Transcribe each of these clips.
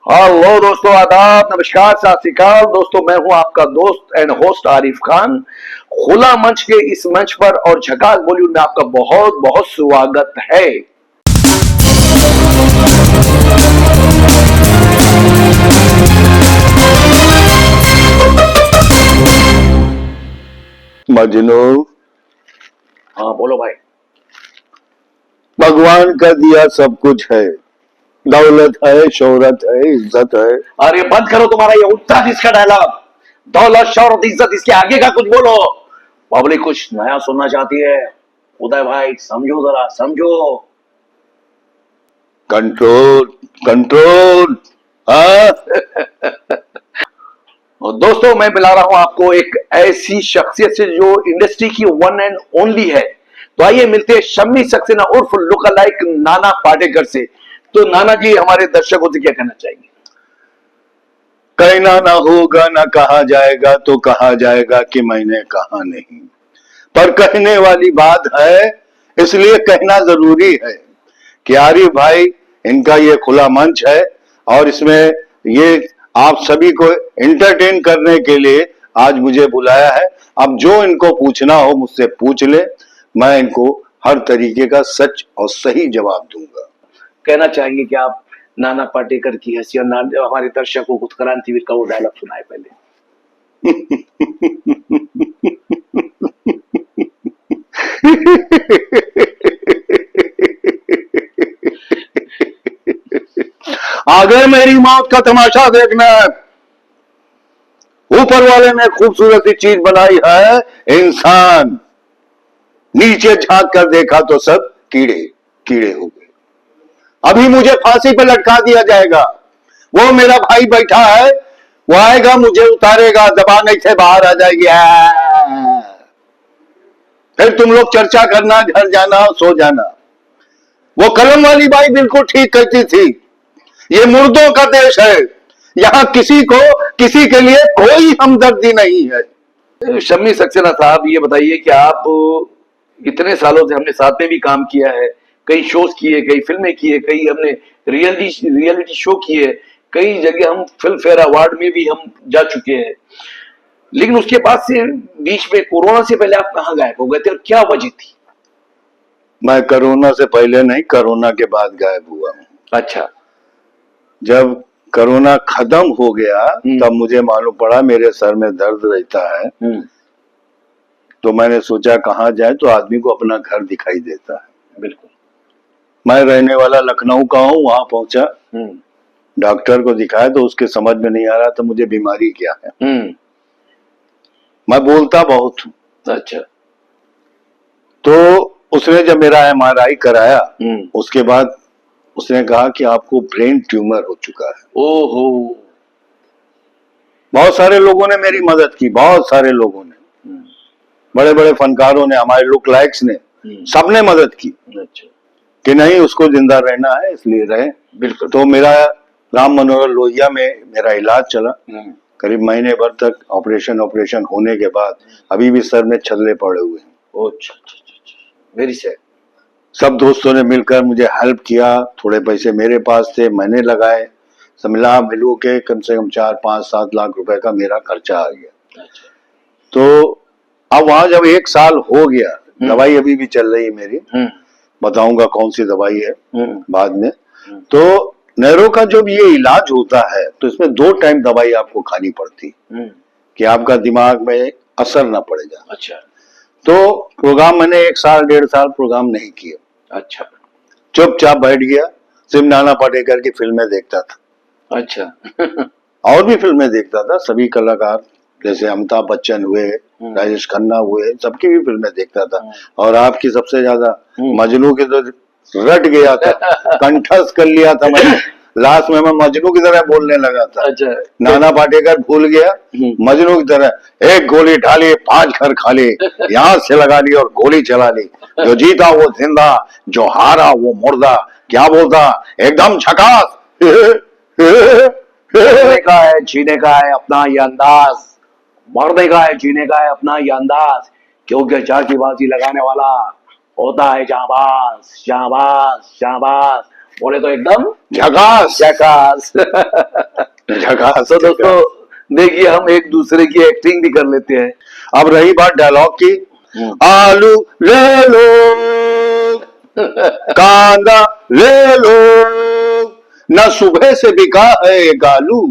Hello दोस्तों, आदाब, नमस्कार, सत श्री अकाल। दोस्तों, मैं हूं आपका दोस्त एंड होस्ट आरिफ खान। खुला मंच के इस मंच पर और झकास बॉलीवुड में आपका बहुत बहुत स्वागत है। मजनू, हाँ बोलो भाई। भगवान का दिया सब कुछ है, दौलत है, शोहरत है, इज्जत है। अरे बंद करो तुम्हारा ये उठता जिसका डायलॉग। दौलत, शौहरत, इज्जत, इसके आगे का कुछ बोलो। पब्लिक कुछ नया सुनना चाहती है। उदय भाई समझो, जरा समझो। Control control. हाँ, और दोस्तों, मैं मिला रहा हूं आपको एक ऐसी शख्सियत से जो इंडस्ट्री की वन एंड ओनली है। तो आइए मिलते हैं शम्मी सक्सेना उर्फ लुक लाइक नाना पाटेकर से। तो नाना जी, हमारे दर्शकों से क्या कहना चाहेंगे? कहना ना होगा ना कहा जाएगा तो कहा जाएगा कि मैंने कहा नहीं, पर कहने वाली बात है इसलिए कहना जरूरी है कि आरिफ भाई, इनका ये खुला मंच है और इसमें ये आप सभी को एंटरटेन करने के लिए आज मुझे बुलाया है। अब जो इनको पूछना हो मुझसे पूछ ले, मैं इनको हर तरीके का सच और सही जवाब दूंगा। कहना चाहेंगे कि आप नाना पाटेकर की हैसियत हमारे दर्शकों को क्रांतिवीर का वो डायलॉग सुनाए पहले। अगर मेरी मौत का तमाशा देखना है, ऊपर वाले ने खूबसूरत सी चीज बनाई है इंसान, नीचे झांक कर देखा तो सब कीड़े कीड़े हो गए। अभी मुझे फांसी पे लटका दिया जाएगा। वो मेरा भाई बैठा है, वो आएगा मुझे उतारेगा, जबान से बाहर आ जाएगी। फिर तुम लोग चर्चा करना, घर जाना, सो जाना। वो कलम वाली बाई बिल्कुल ठीक कहती थी, ये मुर्दों का देश है, यहाँ किसी को किसी के लिए कोई हमदर्दी नहीं है। शम्मी सक्सेना साहब, ये बताइए कि आप इतने सालों से हमने साथ में भी काम किया है, कई शोज किए, कई फिल्में किए, कई हमने रियलिटी शो किए, कई जगह हम फिल्म फेयर अवार्ड में भी हम जा चुके हैं। लेकिन उसके बाद से बीच में कोरोना से पहले आप कहाँ गायब हो गए थे और क्या वजह थी? मैं कोरोना से पहले नहीं, कोरोना के बाद गायब हुआ हूँ। अच्छा। जब कोरोना खत्म हो गया तब मुझे मालूम पड़ा मेरे सर में दर्द रहता है। तो मैंने सोचा कहाँ जाए तो आदमी को अपना घर दिखाई देता है। बिल्कुल। मैं रहने वाला लखनऊ का हूँ, वहां पहुंचा, डॉक्टर को दिखाया तो उसके समझ में नहीं आ रहा था मुझे बीमारी क्या है। मैं बोलता बहुत हूँ। अच्छा। तो उसने जब मेरा MRI कराया, उसके बाद उसने कहा कि आपको ब्रेन ट्यूमर हो चुका है। ओहो। बहुत सारे लोगों ने मेरी मदद की, बहुत सारे लोगों ने, बड़े बड़े फनकारों ने, हमारे लुक लाइक्स ने, सबने मदद की। अच्छा। कि नहीं, उसको जिंदा रहना है इसलिए रहे। बिल्कुल। तो मेरा राम मनोहर लोहिया में मेरा इलाज चला करीब महीने भर तक। ऑपरेशन होने के बाद अभी भी सर में छल्ले पड़े हुए हैं। अच्छा। Very sad. सब दोस्तों ने मिलकर मुझे हेल्प किया, थोड़े पैसे मेरे पास थे, मैंने लगाए, मिलू के कम से कम 4-5-7 लाख रुपए का मेरा खर्चा आ गया। अच्छा। तो अब वहां जब 1 साल हो गया, दवाई अभी भी चल रही है मेरी, बताऊंगा कौन सी दवाई है बाद में। तो नेरो का जब ये इलाज होता है तो इसमें 2 टाइम दवाई आपको खानी पड़ती कि आपका दिमाग में असर ना पड़े जा। अच्छा। तो प्रोग्राम मैंने 1 साल 1.5 साल प्रोग्राम नहीं किया। अच्छा। चुपचाप बैठ गया, सिर्फ नाना पाटेकर की फिल्में देखता था। अच्छा। और भी फिल्में देखता था, सभी कलाकार जैसे अमिताभ बच्चन हुए, राजेश खन्ना हुए, सबकी भी फिल्में देखता था। और आपकी सबसे ज्यादा मजनू की तो रट गया था, कंठस्थ कर लिया था मैंने। लास्ट में मैं मजनू की तरह बोलने लगा था। अच्छा। नाना पाटेकर भूल गया, मजनू की तरह, 1 गोली ढाली 5 घर खाली, यहाँ से लगा ली और गोली चला ली, जो जीता वो जिंदा, जो हारा वो मुर्दा। क्या बोलता, एकदम झकास। मरने का है, जीने का है अपना ये अंदाज। मरने का है, जीने का है अपना ये अंदाज, क्योंकि चाकी बाजी लगाने वाला होता है जाबाज, जाबाज, जाबाज। बोले तो एकदम झकास झकास। झकास। तो दोस्तों देखिए, हम एक दूसरे की एक्टिंग भी कर लेते हैं। अब रही बात डायलॉग की, आलू ले लो, कांदा ले लो, न सुबह से बिका है एक आलू,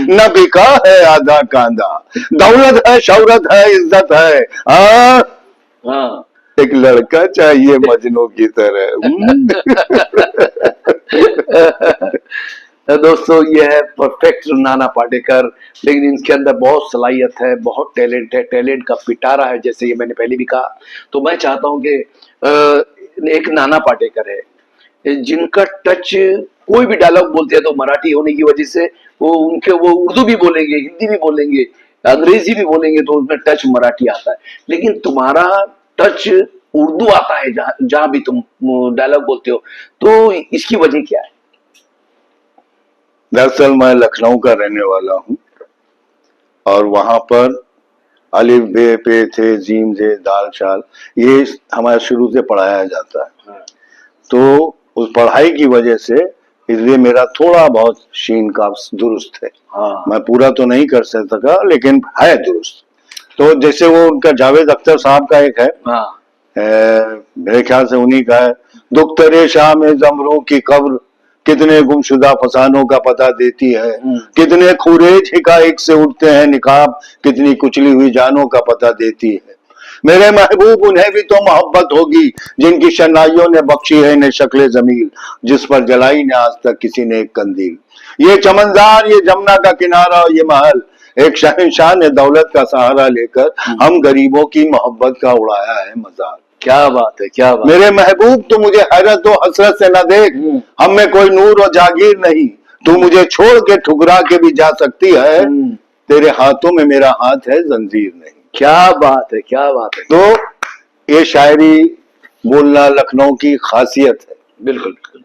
न बिका है आधा कांदा, दौलत है, शौहरत है, इज्जत है, हाँ एक लड़का चाहिए मजनू की तरह। तो दोस्तों ये है परफेक्ट नाना पाटेकर, लेकिन इनके अंदर बहुत सलाहियत है, बहुत टैलेंट है, टैलेंट का पिटारा है, जैसे ये मैंने पहले भी कहा। तो मैं चाहता हूं कि एक नाना पाटेकर है जिनका टच, कोई भी डायलॉग बोलते हैं तो मराठी होने की वजह से वो उर्दू भी बोलेंगे, हिंदी भी बोलेंगे, अंग्रेजी भी बोलेंगे, तो उसमें टच मराठी आता है। लेकिन तुम्हारा टच उर्दू आता है जहां भी तुम डायलॉग बोलते हो, तो इसकी वजह क्या है? दरअसल मैं लखनऊ का रहने वाला हूँ और वहां पर अलिफ बे पे थे जीम जे दाल शाल ये हमारे शुरू से पढ़ाया जाता है। तो उस पढ़ाई की वजह से इसलिए मेरा थोड़ा बहुत शीन का दुरुस्त है। हाँ। मैं पूरा तो नहीं कर सका लेकिन है दुरुस्त। तो जैसे वो उनका जावेद अख्तर साहब का एक है, हाँ। मेरे ख्याल से उन्हीं का है, दुख्तरे शाह में जमरों की कब्र कितने गुमशुदा फसानों का पता देती है, कितने खुरेज हिकाइक से उठते हैं निकाब, कितनी कुचली हुई जानों का पता देती है। मेरे महबूब उन्हें भी तो मोहब्बत होगी जिनकी शनाइयों ने बख्शी है इन्हें शक्ल जमील, जिस पर जलाई ने आज तक किसी ने एक कंदील। ये चमनदार, ये जमुना का किनारा और ये महल, एक शहंशाह ने दौलत का सहारा लेकर हम गरीबों की मोहब्बत का उड़ाया है मजाक। क्या बात है, क्या बात। मेरे महबूब तू मुझे हैरत और हसरत से न देख, हम में कोई नूर और जागीर नहीं, तू मुझे छोड़ के ठुकरा के भी जा सकती है, तेरे हाथों में मेरा हाथ है जंजीर नहीं। क्या बात है, क्या बात है। तो ये शायरी बोलना लखनऊ की खासियत है। बिल्कुल बिल्कुल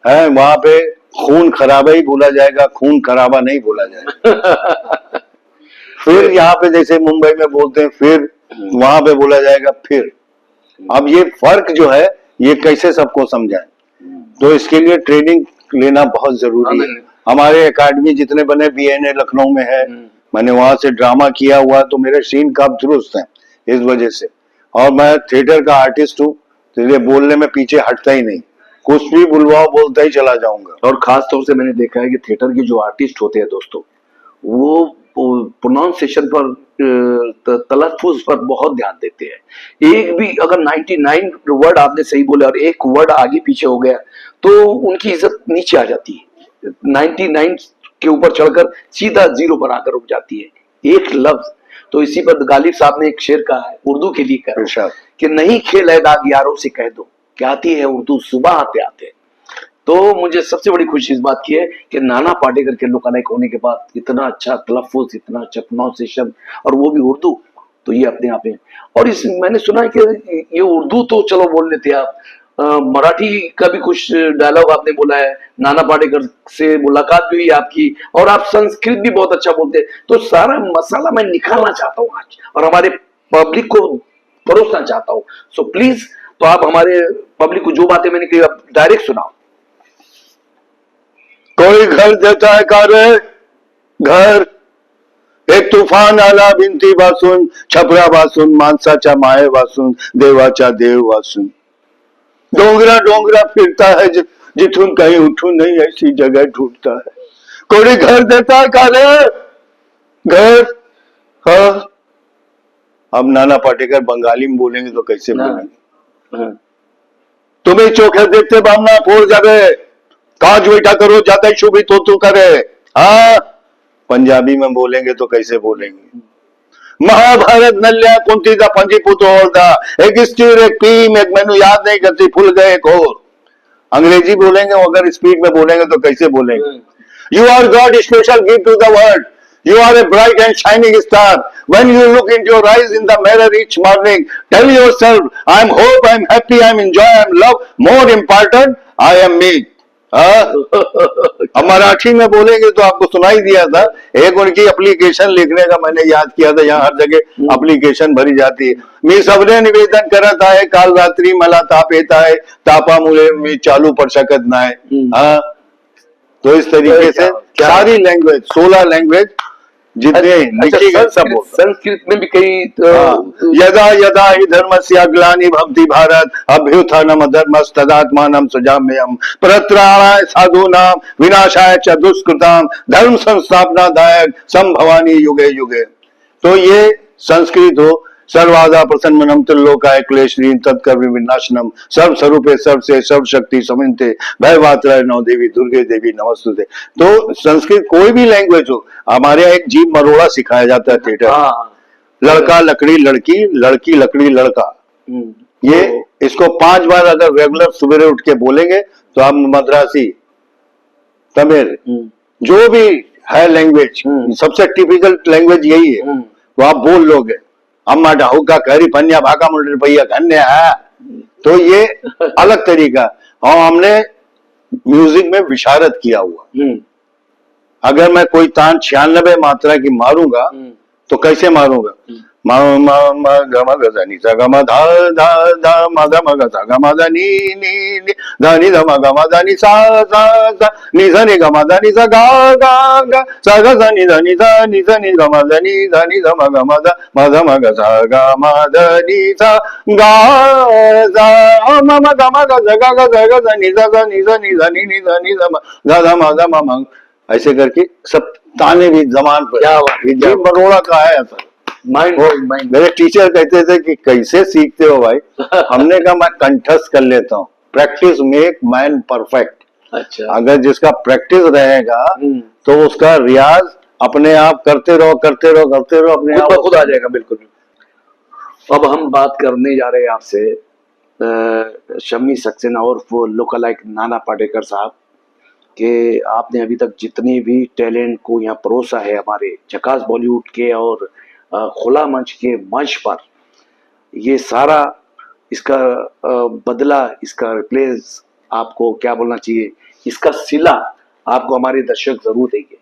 है, वहां पे खून खराबा ही बोला जाएगा, खून खराबा नहीं बोला जाएगा। फिर यहाँ पे जैसे मुंबई में बोलते हैं फिर, वहां पे बोला जाएगा फिर। अब ये फर्क जो है ये कैसे सबको समझाएं, तो इसके लिए ट्रेनिंग लेना बहुत जरूरी है। हमारे एकेडमी जितने बने बीएनए लखनऊ में है, मैंने वहां से ड्रामा किया हुआ, तो मेरे सीन काफी दुरुस्त हैं इस वजह से। और मैं थिएटर का आर्टिस्ट हूँ, तो इसलिए बोलने में पीछे हटता ही नहीं, कुछ भी बुलवाओ बोलता ही चला जाऊंगा। और खास तौर से मैंने देखा है कि थिएटर के जो आर्टिस्ट होते हैं दोस्तों, वो प्रोनाउंसिएशन पर, तलफ्फुज पर बहुत ध्यान देते हैं। एक भी अगर 99 वर्ड आपने सही बोले और एक वर्ड आगे पीछे हो गया तो उनकी इज्जत नीचे आ जाती है, 99 के ऊपर चढ़कर सीधा 0 पर आकर रुक जाती है एक लफ्ज। तो इसी पर गालिब साहब ने एक शेर कहा है, उर्दू के लिए कहा कि नहीं खेल दाग यारों से कह दो कि आती है उर्दू सुबह आते आते। तो मुझे सबसे बड़ी खुशी इस बात की है कि नाना पाटेकर के लुक अलाइक होने के बाद इतना अच्छा तलफ्फुज, इतना अच्छा प्रोनाउंसिएशन, और वो भी उर्दू, तो ये अपने आप में। और इस मैंने सुना है कि ये उर्दू तो चलो बोल लेते आप, मराठी का भी कुछ डायलॉग आपने बोला है, नाना पाटेकर से मुलाकात भी हुई आपकी, और आप संस्कृत भी बहुत अच्छा बोलते हैं। तो सारा मसाला मैं निकालना चाहता हूँ आज और हमारे पब्लिक को परोसना चाहता हूँ। सो प्लीज, तो आप हमारे पब्लिक को जो बातें मैंने कही आप डायरेक्ट सुनाओ। कोई घर देता है कारे घर, एक तूफान आला भिंती वासून, छपरा वासून, माणसाच्या माये वासून, देवाचा देव वासून, डोंगरा डोंगरा फिरता है जिथून कहीं उठूं नहीं ऐसी जगह ढूंढता है। कोई घर देता है कारे घर। हाँ, अब नाना पाटेकर बंगाली में बोलेंगे तो कैसे बोलेंगे? तुम्हें चोखे देखते बामना फोड़ जावे, काज बेटा करो जाता ही शुभी तो करे। हाँ, पंजाबी में बोलेंगे तो कैसे बोलेंगे? महाभारत नल्या कुंती दा पंजी पुतो और दा, एक स्टीर एक पीम एक मैनू याद नहीं करती फुल गए एक और। अंग्रेजी बोलेंगे, अगर स्पीड में बोलेंगे तो कैसे बोलेंगे? You are god special gift to the world, you are a bright and shining star, when you look into your eyes in the mirror each morning, tell yourself I am hope, I am happy, I am enjoy, I am love, more important I am me. हाँ, अब मराठी में बोलेंगे तो आपको सुनाई दिया था। एक उनकी एप्लीकेशन लिखने का मैंने याद किया था, यहाँ हर जगह एप्लीकेशन भरी जाती है। मी सबने निवेदन करत आहे, काल रात्री मला ताप येत आहे, तापामुळे मी चालू पड़ शकत नाही। हाँ, तो इस तरीके से सारी लैंग्वेज 16 लैंग्वेज जितने लिखी गई सब बोलता। संस्कृत में भी कई यदा यदा हि धर्मस्य ग्लानि भवति भारत अभ्युत्थानम धर्मस्तदात्मानं सृजाम्यहम् प्रत्राणाय साधूनां विनाशाय च दुष्कृतां धर्म संस्थापनादायक संभवानि युगे युगे। तो ये संस्कृत हो, सर्वादा प्रसन्नम त्रिलोकाय क्लेशहीन तत्कर्म विनाशनम सर्व स्वरूपे सर्वसे सर्व शक्ति समिते भयवात्राय नौ देवी दुर्गे देवी नमस्तुते। तो संस्कृत कोई भी लैंग्वेज हो, हमारे यहाँ एक जीव मरोड़ा सिखाया जाता है थिएटर। लड़का लकड़ी लड़की, लड़की लकड़ी लड़का। ये इसको 5 बार अगर रेगुलर सवेरे उठ के बोलेंगे तो आप मद्रासी, तमिल, जो भी है लैंग्वेज, सबसे टिपिकल लैंग्वेज यही है, वो आप बोल लोगे। अम्मा ढाऊ का करी पन्या भागा मुंडे भैया घन्य है। तो ये अलग तरीका। और हमने म्यूजिक में विशारद किया हुआ। अगर मैं कोई तान 96 मात्रा की मारूंगा तो कैसे मारूंगा? मा मा मा ग म ग ध नि सा ग म धा धा धा म ग म ग सा ग म ध नि नि नि ध नि ध म ग म ध नि सा सा सा नि ध नि ग म ध नि सा गा गा गा सा ग सा नि ध नि सा नि सा नि ग म ध नि ध नि ध म ग म ध सा ग म ध नि सा गा सा म म ग म ग सा ग ग सा ग सा नि सा सा नि सा नि ध नि नि ध नि ध म ध म म ऐसे करके सब ताने भी जमान पर। ये जीव मरोड़ा का है ऐसा। माइंड मेरे टीचर कहते थे कि कैसे सीखते हो भाई? हमने कहा मैं कंठस्थ कर लेता हूँ। Practice make man perfect. अच्छा, अगर जिसका प्रैक्टिस रहेगा तो उसका रियाज अपने आप करते रहो करते रहो करते रहो, अपने आप खुद आ जाएगा। बिल्कुल। अब हम बात करने जा रहे हैं आपसे शम्मी सक्सेना और वो लुक-अलाइक नाना पाटेकर साहब कि आपने अभी तक जितने भी टैलेंट को यहाँ परोसा है हमारे झकास बॉलीवुड के और खुला मंच के मंच पर, ये सारा इसका बदला, इसका रिप्लेस आपको क्या बोलना चाहिए, इसका सिला आपको हमारे दर्शक जरूर देंगे।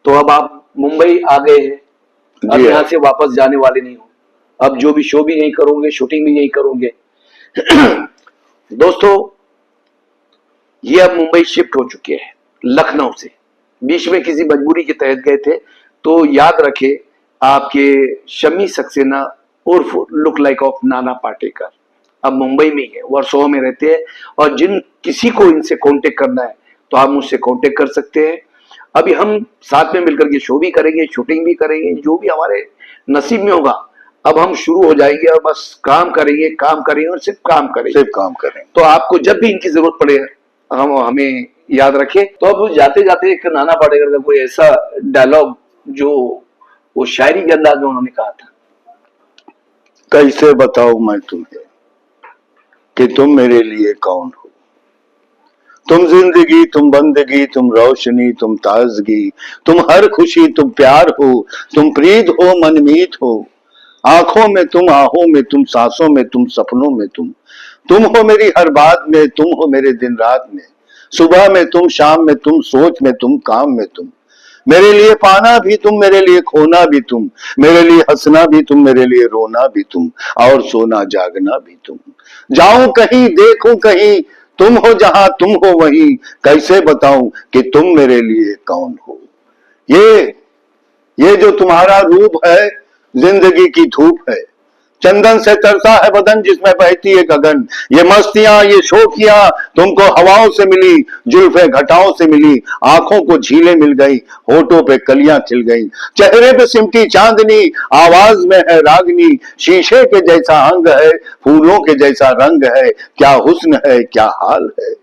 तो अब आप मुंबई आ गए हैं, अब यहाँ से वापस जाने वाले नहीं हो। अब जो भी शो भी यहीं करोगे, शूटिंग भी यहीं करोगे। दोस्तों, ये अब मुंबई शिफ्ट हो चुके हैं लखनऊ से। बीच में किसी मजबूरी के तहत गए थे। तो याद रखे, आपके शम्मी सक्सेना उर्फ look like of Nana Patekar अब मुंबई में ही है, वर्सोवा में रहते हैं। और जिन किसी को इनसे कांटेक्ट करना है तो आप मुझसे कांटेक्ट कर सकते हैं। अभी हम साथ में मिलकर के शो भी करेंगे, शूटिंग भी करेंगे, जो भी हमारे नसीब में होगा। अब हम शुरू हो जाएंगे और बस काम करेंगे और सिर्फ काम करेंगे। तो आपको जब भी इनकी जरूरत पड़े हम हमें याद रखें। तो अब जाते जाते एक नाना पाटेकर का कोई ऐसा डायलॉग जो वो शायरी के अंदाज में उन्होंने कहा था। कैसे बताऊं मैं तुम्हें कि तुम मेरे लिए कौन हो? तुम जिंदगी, तुम बंदगी, तुम रोशनी, तुम ताजगी, तुम हर खुशी, तुम प्यार हो, तुम प्रीत हो, मनमीत हो। आंखों में तुम, आहों में तुम, सांसों में तुम, सपनों में तुम हो मेरी हर बात में, तुम हो मेरे दिन रात में। सुबह में तुम, शाम में तुम, सोच में तुम, काम में तुम। मेरे लिए पाना भी तुम, मेरे लिए खोना भी तुम, मेरे लिए हंसना भी तुम, मेरे लिए रोना भी तुम, और सोना जागना भी तुम। जाऊं कहीं, देखूं कहीं, तुम हो जहां, तुम हो वहीं। कैसे बताऊं कि तुम मेरे लिए कौन हो? ये जो तुम्हारा रूप है, जिंदगी की धूप है। चंदन से तरसा है बदन जिसमें बहती है गगन। ये मस्तियां, ये शोखियां तुमको हवाओं से मिली, जुल्फे घटाओं से मिली। आंखों को झीलें मिल गई, होठों पे कलियां खिल गई। चेहरे पे सिमटी चांदनी, आवाज में है रागनी। शीशे के जैसा अंग है, फूलों के जैसा रंग है। क्या हुस्न है, क्या हाल है।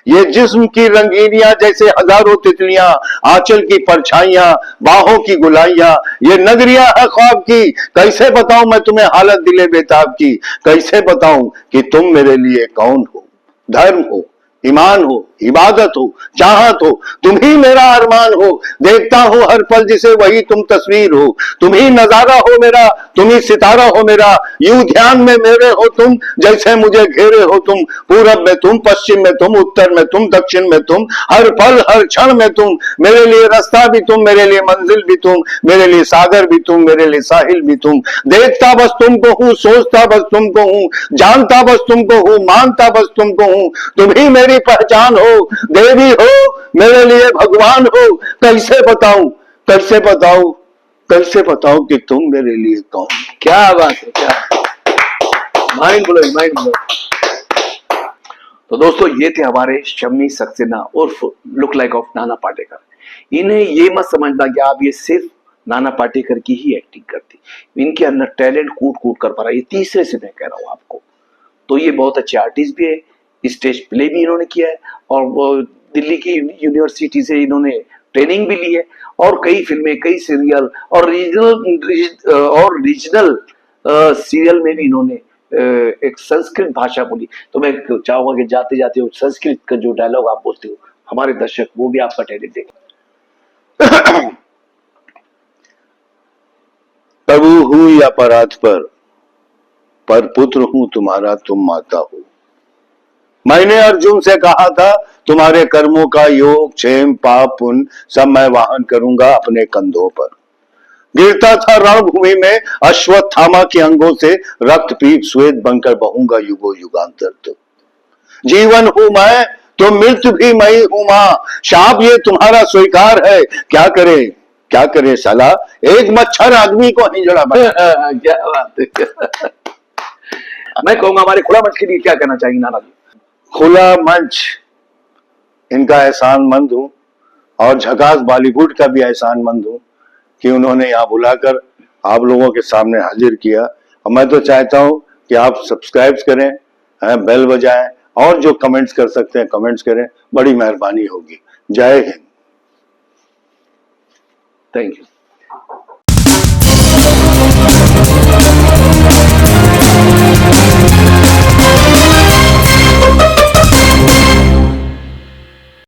ये जिस्म की रंगीनियां जैसे हजारों तितलियां, आंचल की परछाइयां, बाहों की गुलाइयां। ये नगरियां है ख्वाब की, कैसे बताऊं मैं तुम्हें हालत दिले बेताब की। कैसे बताऊं कि तुम मेरे लिए कौन हो? धर्म हो, ईमान हो, इबादत हो, चाहत हो, तुम ही मेरा अरमान हो। देखता हूं हर पल जिसे वही तुम तस्वीर हो। तुम ही नजारा हो मेरा, तुम ही सितारा हो मेरा। यूं ध्यान में मेरे हो तुम, जैसे मुझे घेरे हो तुम। पूरब में तुम, पश्चिम में तुम, उत्तर में तुम, दक्षिण में तुम, हर पल हर क्षण में तुम। मेरे लिए रास्ता भी तुम, मेरे लिए मंजिल भी तुम, मेरे लिए सागर भी तुम, मेरे लिए साहिल भी तुम। देखता बस तुमको हूं, सोचता बस तुमको हूं, जानता बस तुमको हूं, मानता बस तुमको हूं। तुम ही मेरी पहचान हो, देवी हो, मेरे लिए भगवान हो। कैसे बताऊं, कैसे बताऊं, कैसे बताऊं कि तुम मेरे लिए कौन। क्या बात है, क्या माइंड ब्लोइंग, माइंड ब्लोइंग। तो दोस्तों ये थे हमारे शम्मी सक्सेना उर्फ look like of Nana Patekar. इन्हें ये मत समझना कि आप ये सिर्फ नाना पाटेकर की ही एक्टिंग करती, इनके अंदर टैलेंट कूट कूट कर भरा। ये तीसरे से मैं कह रहा हूं आपको। तो ये बहुत अच्छे आर्टिस्ट भी है, स्टेज प्ले भी इन्होंने किया है, और वो दिल्ली की यूनिवर्सिटी से इन्होंने ट्रेनिंग भी ली है, और कई फिल्में, कई सीरियल और रीजनल सीरियल में भी इन्होंने एक संस्कृत भाषा बोली। तो मैं चाहूंगा कि जाते जाते वो संस्कृत का जो डायलॉग आप बोलते हो, हमारे दर्शक वो भी आपका टैलेंट देखें। प्रभु हूं या परात पर पुत्र हूं तुम्हारा, तुम माता हो। मैंने अर्जुन से कहा था तुम्हारे कर्मों का योग क्षेम पाप पुण्य सब मैं वाहन करूंगा अपने कंधों पर। गिरता था रणभूमि में अश्वत्थामा के अंगों से, रक्त पीत श्वेत बनकर बहूंगा युगो युगांतर तक। जीवन हूं मैं तो मृत्यु भी मैं हूं मां, शाप ये तुम्हारा स्वीकार है। क्या करे साला, एक मच्छर आदमी को हिजड़ा बना। क्या बात है। मैं कहूंगा हमारे खुला मंच के लिए क्या कहना चाहिए नाना जी? खुला मंच इनका एहसानमंद हूं, और झकास बॉलीवुड का भी एहसानमंद हूं कि उन्होंने यहाँ बुलाकर आप लोगों के सामने हाजिर किया। और मैं तो चाहता हूं कि आप सब्सक्राइब करें, बेल बजाएं, और जो कमेंट्स कर सकते हैं कमेंट्स करें, बड़ी मेहरबानी होगी। जय हिंद। Thank you.